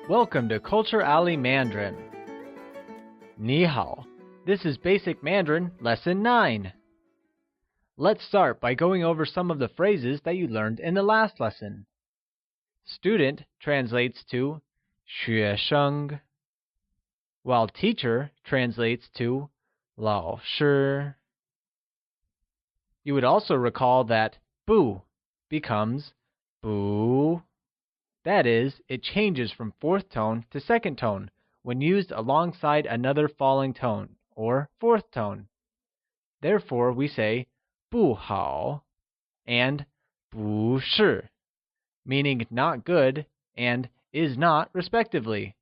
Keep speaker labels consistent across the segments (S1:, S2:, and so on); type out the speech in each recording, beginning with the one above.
S1: Welcome to CultureAlley Mandarin. 你好, this is Basic Mandarin Lesson 9. Let's start by going over some of the phrases that you learned in the last lesson. Student translates to 学生, while teacher translates to 老师. You would also recall that 不 becomes 不. That is, it changes from fourth tone to second tone when used alongside another falling tone, or fourth tone. Therefore, we say 不好 and 不是, meaning not good and is not, respectively.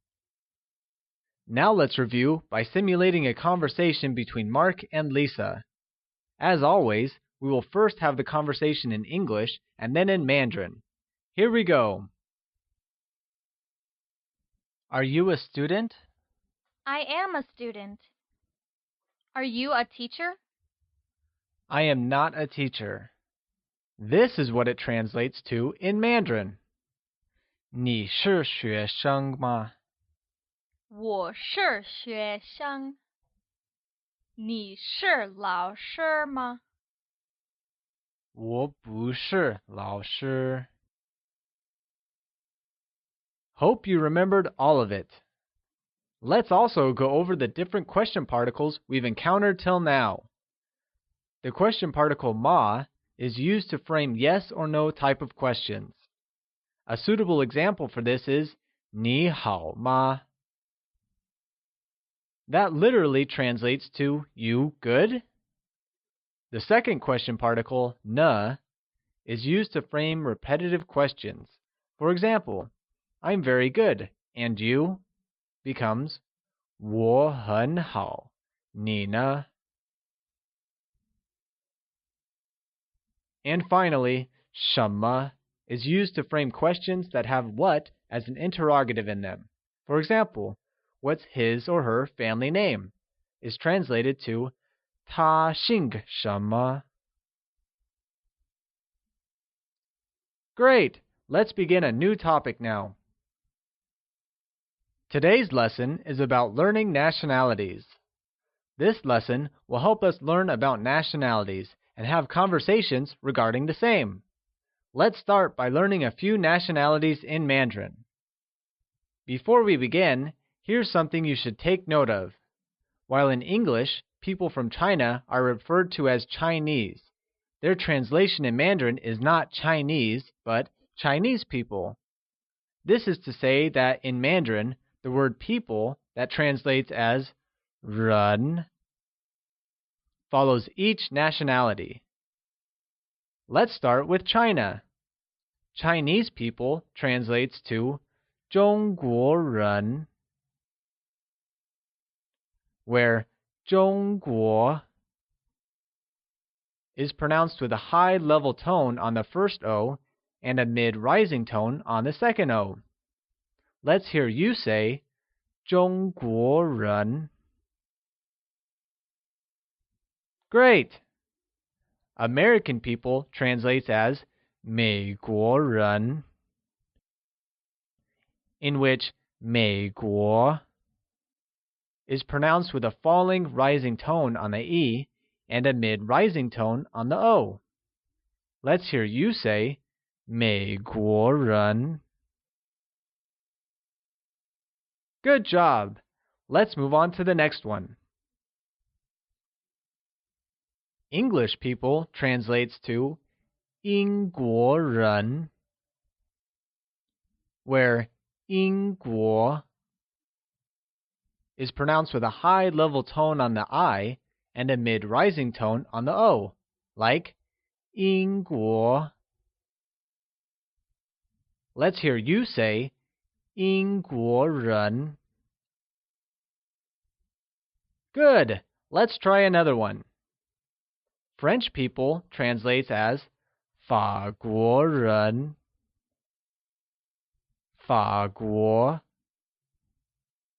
S1: Now let's review by simulating a conversation between Mark and Lisa. As always, we will first have the conversation in English and then in Mandarin. Here we go. Are you a student?
S2: I am a student. Are you a teacher?
S1: I am not a teacher. This is what it translates to in Mandarin. 你是学生吗？
S2: 我是学生。你是老师吗？
S1: 我不是老师。Hope you remembered all of it. Let's also go over the different question particles we've encountered till now. The question particle ma is used to frame yes or no type of questions. A suitable example for this is 你好吗? That literally translates to you good? The second question particle na is used to frame repetitive questions. For example, I'm very good, and you becomes 我很好, 你呢? And finally, 什么 is used to frame questions that have what as an interrogative in them. For example, what's his or her family name is translated to 他姓什么? Great! Let's begin a new topic now. Today's lesson is about learning nationalities. This lesson will help us learn about nationalities and have conversations regarding the same. Let's start by learning a few nationalities in Mandarin. Before we begin, here's something you should take note of. While in English, people from China are referred to as Chinese, their translation in Mandarin is not Chinese, but Chinese people. This is to say that in Mandarin, the word people that translates as 人 follows each nationality. Let's start with China. Chinese people translates to 中国人, where 中国 is pronounced with a high level tone on the first O and a mid-rising tone on the second O. Let's hear you say 中国人. Great! American people translates as 美国人, in which 美国 is pronounced with a falling rising tone on the E and a mid-rising tone on the O. Let's hear you say 美国人. Good job! Let's move on to the next one. English people translates to 英国人, where 英国 is pronounced with a high level tone on the I and a mid-rising tone on the O, like 英国. Let's hear you say 英国人. Good! Let's try another one. French people translates as 法国人. 法国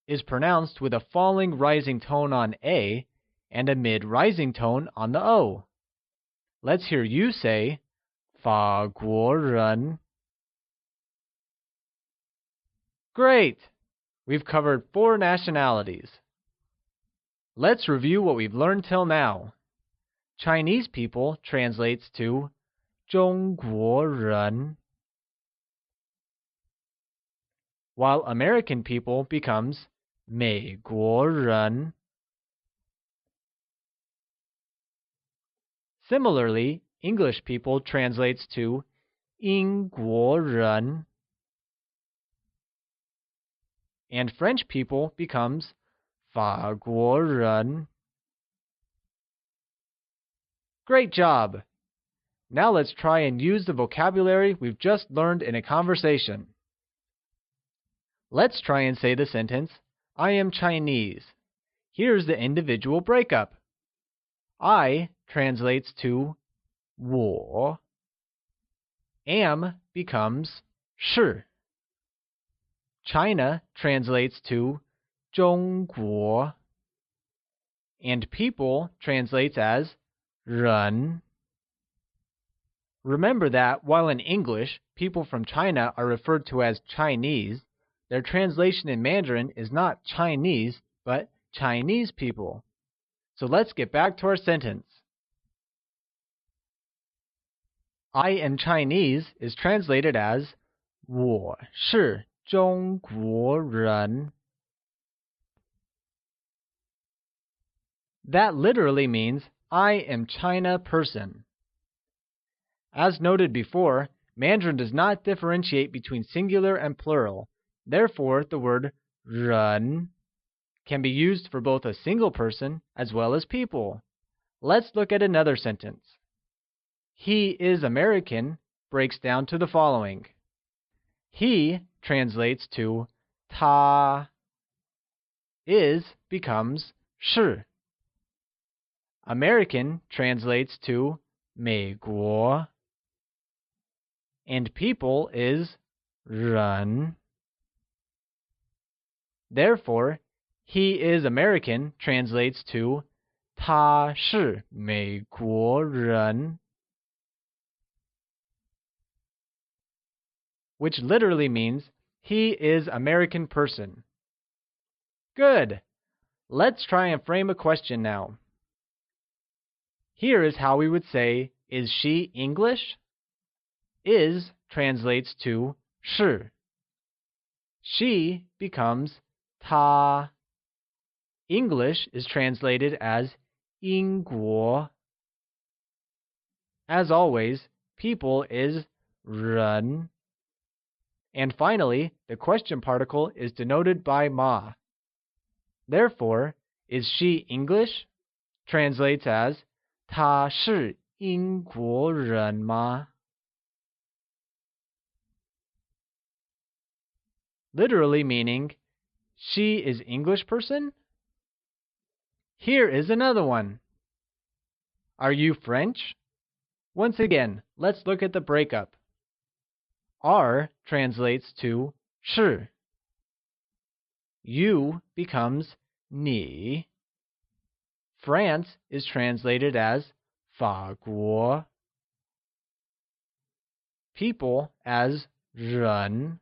S1: is pronounced with a falling rising tone on A and a mid-rising tone on the O. Let's hear you say 法国人. Great! We've covered 4 nationalities. Let's review what we've learned till now. Chinese people translates to 中国人, while American people becomes 美国人. Similarly, English people translates to 英国人, and French people becomes 法国人. Great job! Now let's try and use the vocabulary we've just learned in a conversation. Let's try and say the sentence, I am Chinese. Here's the individual breakup. I translates to 我. Am becomes 是. China translates to 中国. And people translates as 人. Remember that while in English, people from China are referred to as Chinese, their translation in Mandarin is not Chinese, but Chinese people. So let's get back to our sentence. I am Chinese is translated as 我是中国人. That literally means I am China person. As noted before, Mandarin does not differentiate between singular and plural. Therefore, the word 人 can be used for both a single person as well as people. Let's look at another sentence. He is American breaks down to the following. He translates to 他. Is becomes 是. American translates to 美国. And people is 人. Therefore, he is American translates to 他是美国人, which literally means he is American person. Good! Let's try and frame a question now. Here is how we would say, is she English? Is translates to 是. She becomes 她. English is translated as 英国. As always, people is 人. And finally, the question particle is denoted by ma. Therefore, is she English? Translates as 她是英国人吗? Literally meaning, she is English person? Here is another one. Are you French? Once again, let's look at the breakup. R translates to 是. You becomes 你. France is translated as 法国. People as 人.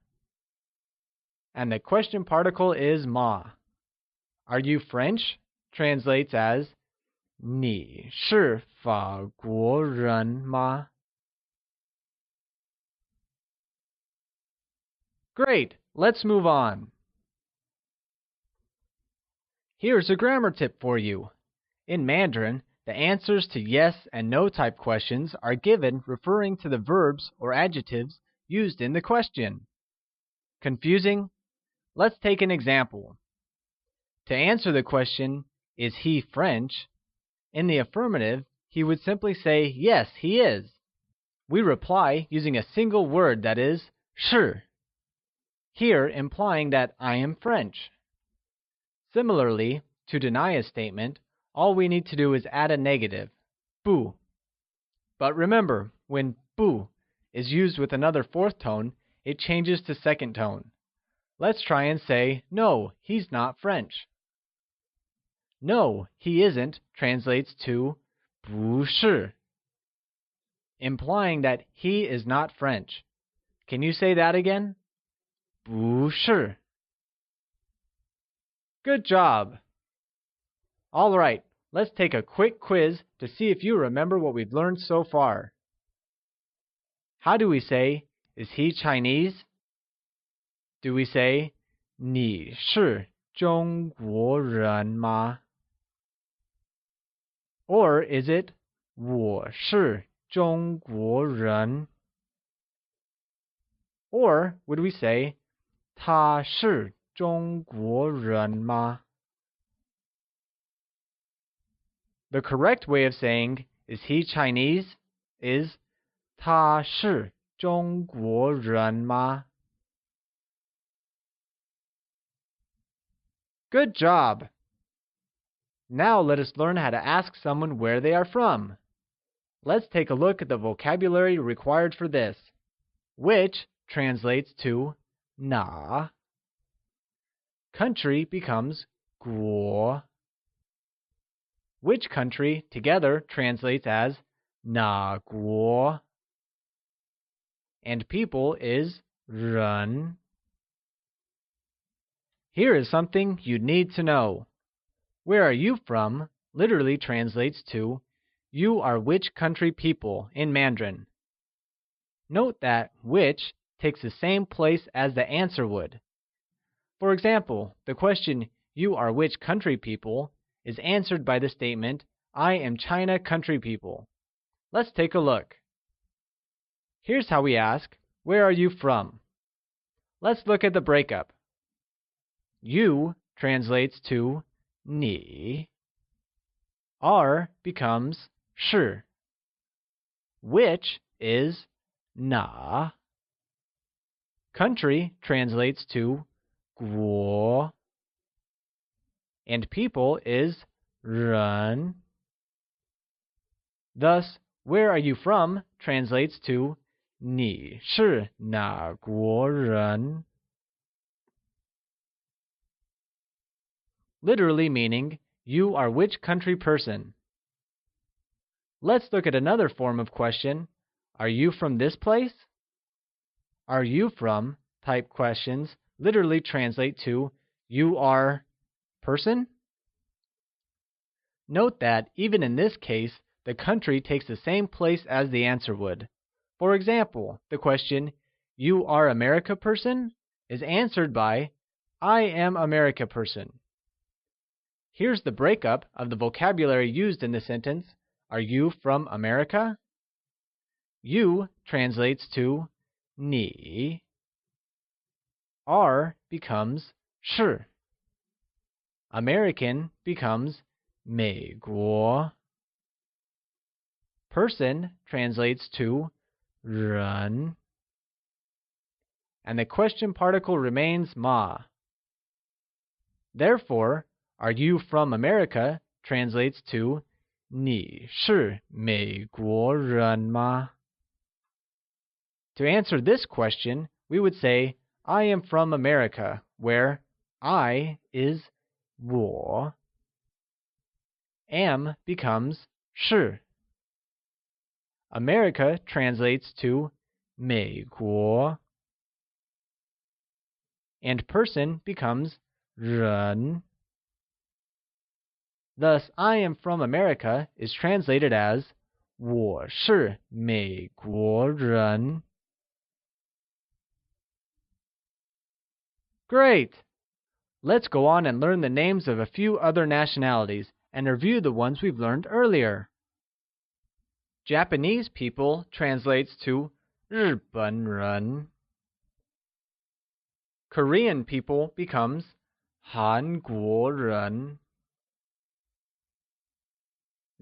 S1: And the question particle is ma. Are you French? Translates as 你是法国人吗? Great! Let's move on. Here's a grammar tip for you. In Mandarin, the answers to yes and no type questions are given referring to the verbs or adjectives used in the question. Confusing? Let's take an example. To answer the question, is he French? In the affirmative, he would simply say, yes, he is. We reply using a single word that is 是, here implying that I am French. Similarly, to deny a statement, all we need to do is add a negative, 不. But remember, when 不 is used with another fourth tone, it changes to second tone. Let's try and say, no, he's not French. No, he isn't translates to 不是, implying that he is not French. Can you say that again? 不是. Good job! All right, let's take a quick quiz to see if you remember what we've learned so far. How do we say, is he Chinese? Do we say, 你是中国人吗? Or is it, 我是中国人? Or would we say, 他是中国人吗? The correct way of saying, is he Chinese, is, 他是中国人吗? Good job! Now let us learn how to ask someone where they are from. Let's take a look at the vocabulary required for this. Which translates to 哪. Country becomes 国. Which country together translates as 哪国. And people is 人. Here is something you need to know. Where are you from literally translates to you are which country people in Mandarin. Note that which takes the same place as the answer would. For example, the question you are which country people is answered by the statement I am China country people. Let's take a look. Here's how we ask, where are you from? Let's look at the breakup. You translates to 你. R becomes 是. Which is 哪. Country translates to 国. And people is 人. Thus, where are you from translates to 你是哪国人? Literally meaning, you are which country person. Let's look at another form of question. Are you from this place? Are you from type questions literally translate to you are person? Note that even in this case, the country takes the same place as the answer would. For example, the question, you are America person, is answered by I am America person. Here's the breakup of the vocabulary used in the sentence, are you from America? You translates to 你. R becomes 是. American becomes 美国. Person translates to 人. And the question particle remains ma. Therefore, are you from America translates to 你是美国人吗? To answer this question, we would say, I am from America, where I is 我. Am becomes 是. America translates to 美国. And person becomes 人. Thus, I am from America is translated as 我是美国人. Great! Let's go on and learn the names of a few other nationalities and review the ones we've learned earlier. Japanese people translates to 日本人. Korean people becomes 韩国人.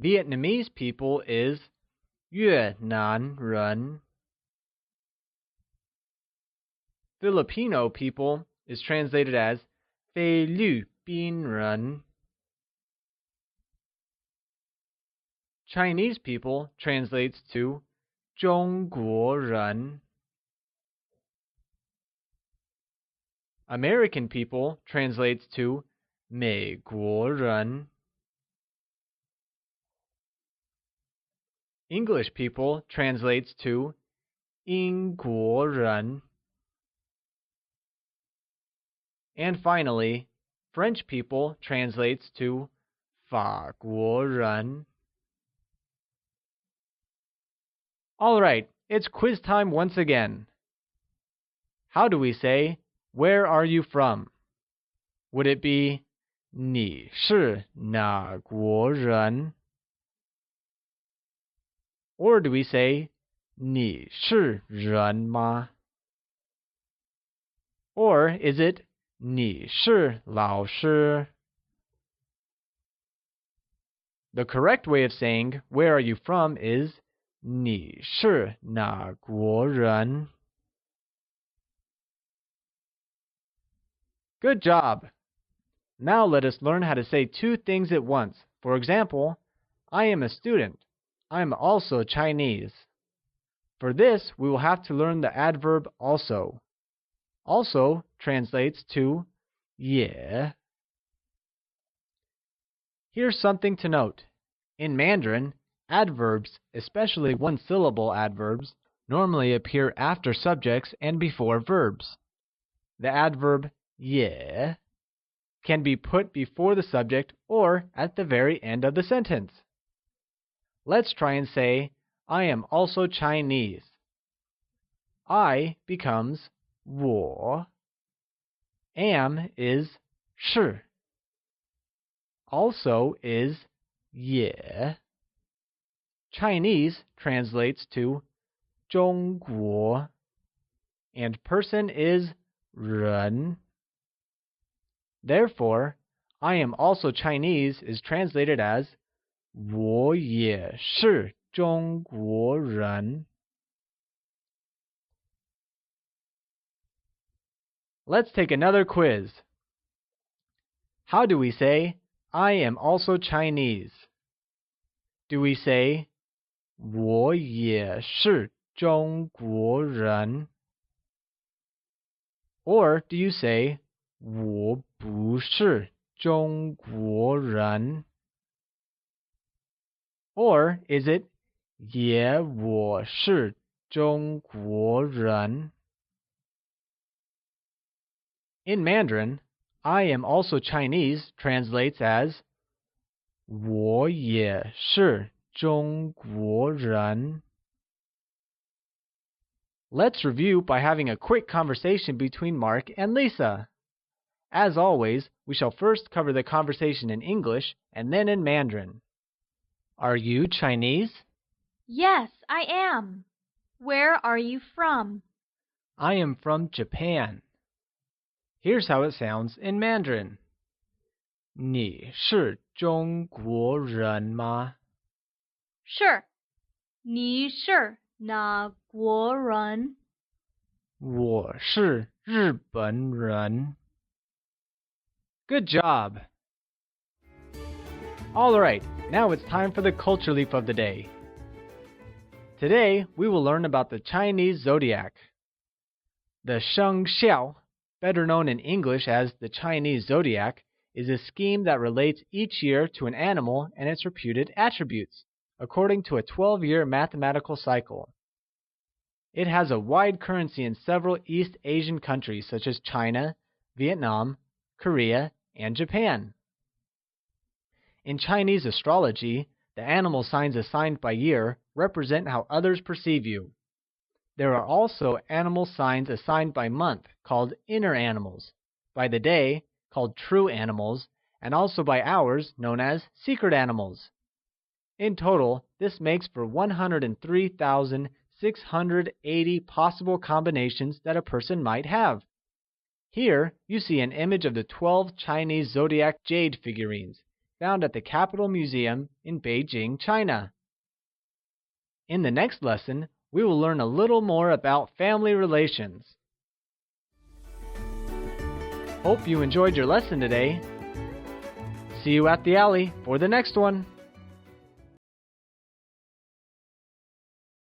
S1: Vietnamese people is 越南人. Filipino people is translated as 菲律宾人. Chinese people translates to 中国人. American people translates to 美国人. English people translates to 英国人. And finally, French people translates to 法国人. Alright, it's quiz time once again. How do we say, where are you from? Would it be 你是哪国人? Or do we say 你是人吗? Or is it 你是老师? The correct way of saying where are you from is 你是哪国人? Good job! Now let us learn how to say two things at once. For example, I am a student. I am also Chinese. For this, we will have to learn the adverb also. Also translates to 也. Here's something to note. In Mandarin, adverbs, especially one-syllable adverbs, normally appear after subjects and before verbs. The adverb 也 can be put before the subject or at the very end of the sentence. Let's try and say, I am also Chinese. I becomes 我. Am is 是. Also is 也. Chinese translates to 中国. And person is 人. Therefore, I am also Chinese is translated as 我也是中国人. Let's take another quiz. How do we say, I am also Chinese? Do we say, 我也是中国人? Or do you say, 我不是中国人? Or is it, 也我是中国人? In Mandarin, I am also Chinese translates as 我也是中国人. Let's review by having a quick conversation between Mark and Lisa. As always, we shall first cover the conversation in English and then in Mandarin. Are you Chinese?
S2: Yes, I am. Where are you from?
S1: I am from Japan. Here's how it sounds in Mandarin. 你是中国人吗?
S2: 是。你是哪国人?
S1: 我是日本人. Good job! Alright, now it's time for the culture leaf of the day. Today, we will learn about the Chinese zodiac. The Sheng Xiao, better known in English as the Chinese zodiac, is a scheme that relates each year to an animal and its reputed attributes, according to a 12-year mathematical cycle. It has a wide currency in several East Asian countries such as China, Vietnam, Korea, and Japan. In Chinese astrology, the animal signs assigned by year represent how others perceive you. There are also animal signs assigned by month called inner animals, by the day called true animals, and also by hours known as secret animals. In total, this makes for 103,680 possible combinations that a person might have. Here, you see an image of the 12 Chinese zodiac jade figurines found at the Capitol Museum in Beijing, China. In the next lesson, we will learn a little more about family relations. Hope you enjoyed your lesson today. See you at the alley for the next one.